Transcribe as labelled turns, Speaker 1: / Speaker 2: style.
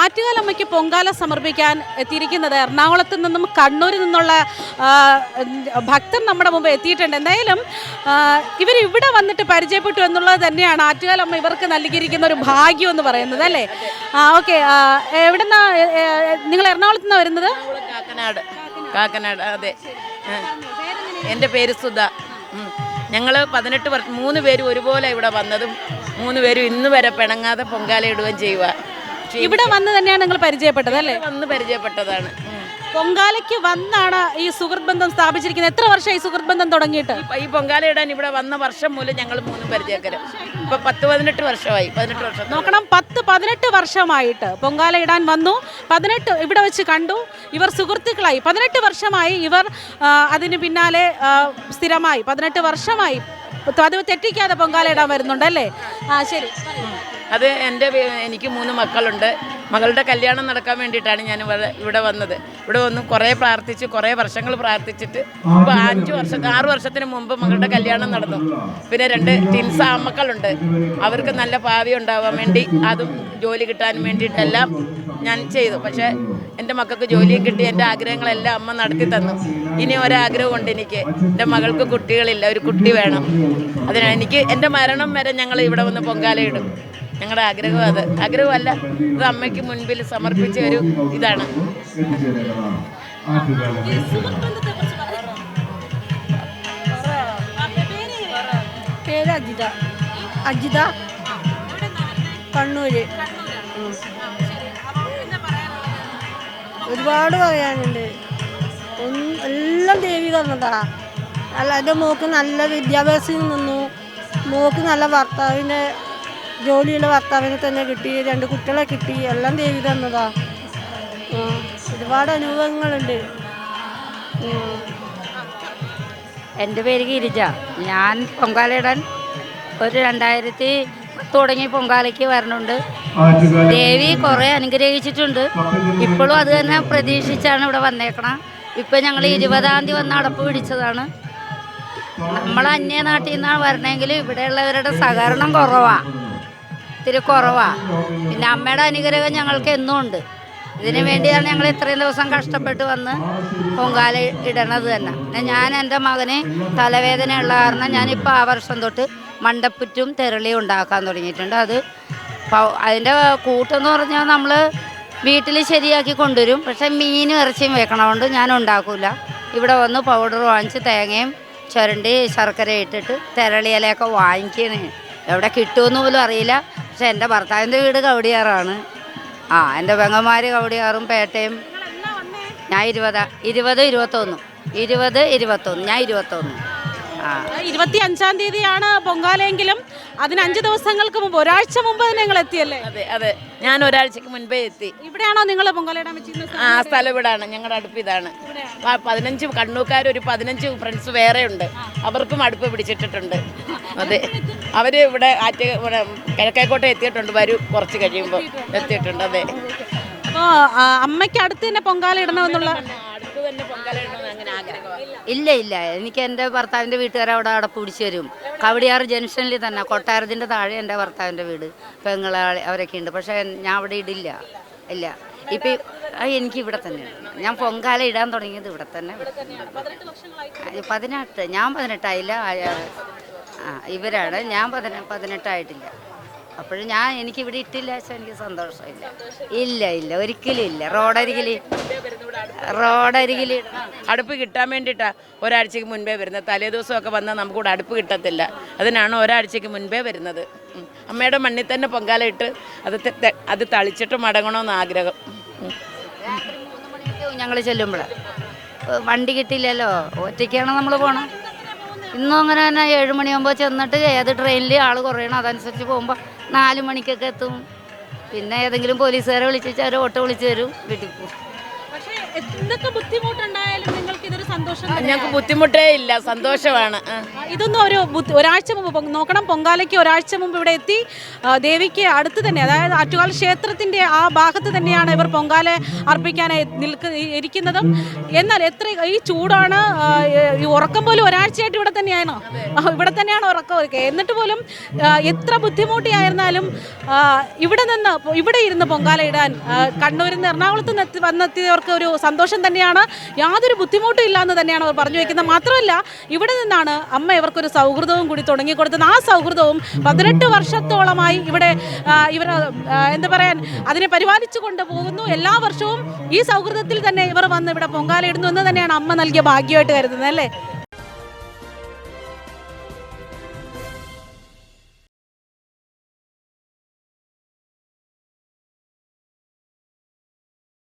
Speaker 1: ആറ്റുകാലമ്മയ്ക്ക് പൊങ്കാല സമർപ്പിക്കാൻ എത്തിയിരിക്കുന്നത് എറണാകുളത്ത് നിന്നും കണ്ണൂരിൽ നിന്നുള്ള ഭക്തർ നമ്മുടെ മുമ്പ് എത്തിയിട്ടുണ്ട്. എന്തായാലും ഇവരിവിടെ വന്നിട്ട് പരിചയപ്പെട്ടു എന്നുള്ളത് തന്നെയാണ് ആറ്റുകാലമ്മ ഇവർക്ക് നൽകിയിരിക്കുന്ന ഒരു ഭാഗ്യം എന്ന് പറയുന്നത് അല്ലേ? ഓക്കെ, എവിടെന്നാ നിങ്ങൾ എറണാകുളത്ത് നിന്നാണ് വരുന്നത്?
Speaker 2: കാക്കനാട്. അതെ, എൻ്റെ പേര് സുധ. ഞങ്ങൾ 18 വർഷം 3 പേരും ഒരുപോലെ ഇവിടെ വന്നതും 3 പേരും ഇന്ന് വരെ പിണങ്ങാതെ പൊങ്കാല ഇടുകയും ചെയ്യുക.
Speaker 1: ഇവിടെ വന്ന് തന്നെയാണ് നിങ്ങൾ പരിചയപ്പെട്ടത് അല്ലേ?
Speaker 2: വന്ന് പരിചയപ്പെട്ടതാണ്.
Speaker 1: പൊങ്കാലയ്ക്ക് വന്നാണ് ഈ സുഹൃത്ത് ബന്ധം സ്ഥാപിച്ചിരിക്കുന്നത്. എത്ര വർഷമായി സുഹൃത്ത് ബന്ധം തുടങ്ങിയിട്ട്?
Speaker 2: ഈ പൊങ്കാല ഇടാൻ ഇവിടെ വന്ന വർഷം മൂലം ഞങ്ങൾ 3 പരിചയക്കാരും. ഇപ്പൊ 10-18 വർഷമായി. 18 വർഷം
Speaker 1: നോക്കണം, 10-18 വർഷമായിട്ട് പൊങ്കാല ഇടാൻ വന്നു. 18 ഇവിടെ വെച്ച് കണ്ടു. ഇവർ സുഹൃത്തുക്കളായി. 18 വർഷമായി ഇവർ അതിന് പിന്നാലെ സ്ഥിരമായി 18 വർഷമായി പതിവ് തെറ്റിക്കാതെ പൊങ്കാല ഇടാൻ വരുന്നുണ്ടല്ലേ? ശരി.
Speaker 2: അത് എനിക്ക് 3 മക്കളുണ്ട്. മകളുടെ കല്യാണം നടക്കാൻ വേണ്ടിയിട്ടാണ് ഞാൻ ഇവിടെ വന്നത്. ഇവിടെ വന്ന് കുറേ പ്രാർത്ഥിച്ച്, കുറേ വർഷങ്ങൾ പ്രാർത്ഥിച്ചിട്ട് ഇപ്പോൾ 6 വർഷത്തിന് മുമ്പ് മകളുടെ കല്യാണം നടന്നു. പിന്നെ 2 ട്വിൻസ് ആൺമക്കളുണ്ട്. അവർക്ക് നല്ല ഭാവി ഉണ്ടാവാൻ വേണ്ടി അതും ജോലി കിട്ടാൻ വേണ്ടിയിട്ടെല്ലാം ഞാൻ ചെയ്തു. പക്ഷേ എൻ്റെ മക്കൾക്ക് ജോലിയും കിട്ടി. എൻ്റെ ആഗ്രഹങ്ങളെല്ലാം അമ്മ നടത്തി തന്നു. ഇനി ഒരാഗ്രഹമുണ്ട് എനിക്ക്. എൻ്റെ മകൾക്ക് കുട്ടികളില്ല, ഒരു കുട്ടി വേണം. അതിനാണ് എനിക്ക് എൻ്റെ മരണം വരെ ഞങ്ങൾ ഇവിടെ വന്ന് പൊങ്കാലയിടും. ഞങ്ങളുടെ ആഗ്രഹം അത്. ആഗ്രഹമല്ല, ഇത് അമ്മയ്ക്ക് മുൻപിൽ സമർപ്പിച്ച ഒരു ഇതാണ്.
Speaker 3: പേര് അജിത, കണ്ണൂര്. ഒരുപാട് പറയാനുണ്ട്. എല്ലാം ദേവി തന്നതാ. അല്ല, എൻ്റെ മോക്ക് നല്ല വിദ്യാഭ്യാസം നിന്നു. മോക്ക് നല്ല ഭർത്താവിനെ, ജോലിയുള്ള ഭർത്താവിനെ തന്നെ കിട്ടി. 2 കുട്ടികളെ കിട്ടി. എല്ലാം ദേവി തന്നതാ. ഒരുപാട് അനുഭവങ്ങളുണ്ട്.
Speaker 4: എൻ്റെ പേര് ഗിരിജ. ഞാൻ പൊങ്കാലയിടാൻ ഒരു 2010 തുടങ്ങി പൊങ്കാലയ്ക്ക് വരണുണ്ട്. ദേവി കുറേ അനുഗ്രഹിച്ചിട്ടുണ്ട്. ഇപ്പോഴും അത് തന്നെ പ്രതീക്ഷിച്ചാണ് ഇവിടെ വന്നേക്കണം. ഇപ്പം ഞങ്ങൾ 20-ാം തീയതി വന്ന് അടപ്പ് പിടിച്ചതാണ്. നമ്മൾ അന്യനാട്ടിൽ നിന്നാണ് വരണമെങ്കിൽ ഇവിടെയുള്ളവരുടെ സഹകരണം ഇത്തിരി കുറവാണ്. പിന്നെ അമ്മയുടെ അനുഗ്രഹം ഞങ്ങൾക്ക് എന്നും ഉണ്ട്. ഇതിനു വേണ്ടിയാണ് ഞങ്ങൾ ഇത്രയും ദിവസം കഷ്ടപ്പെട്ട് വന്ന് പൊങ്കാല ഇടണത് തന്നെ. പിന്നെ ഞാൻ എൻ്റെ മകന് തലവേദനയുള്ള കാരണം ഞാനിപ്പോൾ ആ വർഷം തൊട്ട് മണ്ടപ്പുറ്റും തെരളിയും ഉണ്ടാക്കാൻ തുടങ്ങിയിട്ടുണ്ട്. അതിൻ്റെ കൂട്ടെന്ന് പറഞ്ഞാൽ നമ്മൾ വീട്ടിൽ ശരിയാക്കി കൊണ്ടുവരും. പക്ഷേ മീനും ഇറച്ചിയും വെക്കണതുകൊണ്ട് ഞാൻ ഉണ്ടാക്കില്ല. ഇവിടെ വന്ന് പൗഡർ വാങ്ങിച്ച് തേങ്ങയും ചുരണ്ടി ശർക്കര ഇട്ടിട്ട് തെരളിയിലൊക്കെ വാങ്ങിക്കണേ. എവിടെ കിട്ടുമെന്ന് പോലും അറിയില്ല. പക്ഷെ എൻ്റെ ഭർത്താവിൻ്റെ വീട് കവടിയാറാണ്. എൻ്റെ പെങ്ങന്മാർ കവടിയാറും പേട്ടയും. ഞാൻ 20-21 ഞാൻ 21.
Speaker 1: 25-ാം തീയതിയാണ് പൊങ്കാലയെങ്കിലും അതിന് 5 ദിവസങ്ങൾക്ക് മുമ്പ്, ഒരാഴ്ച മുമ്പ് തന്നെ നിങ്ങൾ എത്തിയല്ലേ?
Speaker 2: അതെ, ഞാൻ ഒരാഴ്ചക്ക് മുൻപേ എത്തി.
Speaker 1: ഇവിടെയാണോ നിങ്ങൾ പൊങ്കാലയിടാൻ വെച്ചിരുന്നത്?
Speaker 2: സ്ഥലം ഇവിടാണ്. ഞങ്ങളുടെ അടുപ്പ് ഇതാണ്. 15 കണ്ണൂക്കാർ, ഒരു 15 ഫ്രണ്ട്സ് വേറെ ഉണ്ട്. അവർക്കും അടുപ്പ് പിടിച്ചിട്ടിട്ടുണ്ട്. അതെ, അവർ ഇവിടെ കിഴക്കേക്കോട്ട എത്തിയിട്ടുണ്ട്. വരും കുറച്ച് കഴിയുമ്പോൾ എത്തിയിട്ടുണ്ട്. അതെ.
Speaker 1: അപ്പോൾ അമ്മയ്ക്ക് അടുത്ത് തന്നെ പൊങ്കാല ഇടണമെന്നുള്ള
Speaker 4: ഇല്ല, എനിക്ക് എൻ്റെ ഭർത്താവിൻ്റെ വീട്ടുകാരെ അവിടെ അടപ്പ് പിടിച്ച് തരും. കവടിയാറ് ജംഗ്ഷനിൽ തന്നെ, കൊട്ടാരത്തിൻ്റെ താഴെ എൻ്റെ ഭർത്താവിൻ്റെ വീട്, പെങ്ങളെ അവരൊക്കെ ഉണ്ട്. പക്ഷേ ഞാൻ അവിടെ ഇടില്ല. ഇപ്പം എനിക്ക് ഇവിടെ തന്നെയാണ്. ഞാൻ പൊങ്കാല ഇടാൻ തുടങ്ങിയത് ഇവിടെ തന്നെ. 18. ഞാൻ 18 ആയില്ല. ഇവരാണ്. ഞാൻ 18 ആയിട്ടില്ല. അപ്പോഴും എനിക്കിവിടെ ഇട്ടില്ല വെച്ചാൽ എനിക്ക് സന്തോഷമില്ല. ഇല്ല, ഒരിക്കലും ഇല്ല. റോഡരികിൽ
Speaker 2: അടുപ്പ് കിട്ടാൻ വേണ്ടിയിട്ടാണ് ഒരാഴ്ചക്ക് മുൻപേ വരുന്നത്. തലേ ദിവസമൊക്കെ വന്നാൽ നമുക്കിവിടെ അടുപ്പ് കിട്ടത്തില്ല. അതിനാണ് ഒരാഴ്ചക്ക് മുൻപേ വരുന്നത്. അമ്മയുടെ മണ്ണിൽ തന്നെ പൊങ്കാല ഇട്ട് അത് തളിച്ചിട്ട് മടങ്ങണമെന്ന് ആഗ്രഹം.
Speaker 4: ഞങ്ങൾ ചെല്ലുമ്പോൾ വണ്ടി കിട്ടില്ലല്ലോ, ഒറ്റയ്ക്കാണ് നമ്മൾ പോകണം. ഇന്നും അങ്ങനെ തന്നെ 7 മണിയാകുമ്പോൾ ചെന്നിട്ട് ഏത് ട്രെയിനിൽ ആൾ കുറയണം അതനുസരിച്ച് പോകുമ്പോൾ 4 മണിക്കൊക്കെ എത്തും. പിന്നെ ഏതെങ്കിലും പോലീസുകാരെ വിളിച്ച് ഓട്ടോ വിളിച്ച് തരും, വീട്ടിൽ പോകും.
Speaker 1: പക്ഷേ എന്തൊക്കെ ബുദ്ധിമുട്ടുണ്ടായാലും നിങ്ങൾക്ക് ഇതൊരു സന്തോഷം
Speaker 2: ഞങ്ങൾക്ക് ബുദ്ധിമുട്ടേ ഇല്ല, സന്തോഷമാണ്.
Speaker 1: ഇതൊന്നും ഒരാഴ്ച മുമ്പ് നോക്കണം, പൊങ്കാലയ്ക്ക് ഒരാഴ്ച മുമ്പ് ഇവിടെ എത്തി ദേവിക്ക് അടുത്ത് തന്നെ, അതായത് ആറ്റുകാൽ ക്ഷേത്രത്തിൻ്റെ ആ ഭാഗത്ത് തന്നെയാണ് ഇവർ പൊങ്കാല അർപ്പിക്കാനായി ഇരിക്കുന്നതും. എന്നാൽ ഈ ചൂടാണ്, ഈ ഉറക്കം പോലും ഒരാഴ്ചയായിട്ട് ഇവിടെ തന്നെയാണോ? ഇവിടെ തന്നെയാണ് ഉറക്കമൊക്കെ. എന്നിട്ട് പോലും എത്ര ബുദ്ധിമുട്ടിയായിരുന്നാലും ഇവിടെ ഇരുന്ന് പൊങ്കാല ഇടാൻ കണ്ണൂരിൽ നിന്ന് എറണാകുളത്ത് നിന്ന് വന്നെത്തിയവർക്ക് ഒരു സന്തോഷം തന്നെയാണ്. യാതൊരു ബുദ്ധിമുട്ടും ഇല്ല എന്ന് തന്നെയാണ് അവർ പറഞ്ഞു വയ്ക്കുന്നത്. മാത്രമല്ല ഇവിടെ നിന്നാണ് അമ്മ ഇവർക്കൊരു സൗഹൃദവും കൂടി തുടങ്ങിക്കൊടുത്തത്. ആ സൗഹൃദവും 18 വർഷത്തോളമായി ഇവിടെ ഇവർ എന്താ പറയാൻ അതിനെ പരിപാലിച്ചു കൊണ്ടുപോകുന്നു. എല്ലാ വർഷവും ഈ സൗഹൃദത്തിൽ തന്നെ ഇവർ വന്ന് ഇവിടെ പൊങ്കാല ഇടുന്നു എന്ന് തന്നെയാണ് അമ്മ നൽകിയ ഭാഗ്യമായിട്ട് കരുതുന്നത്, അല്ലേ?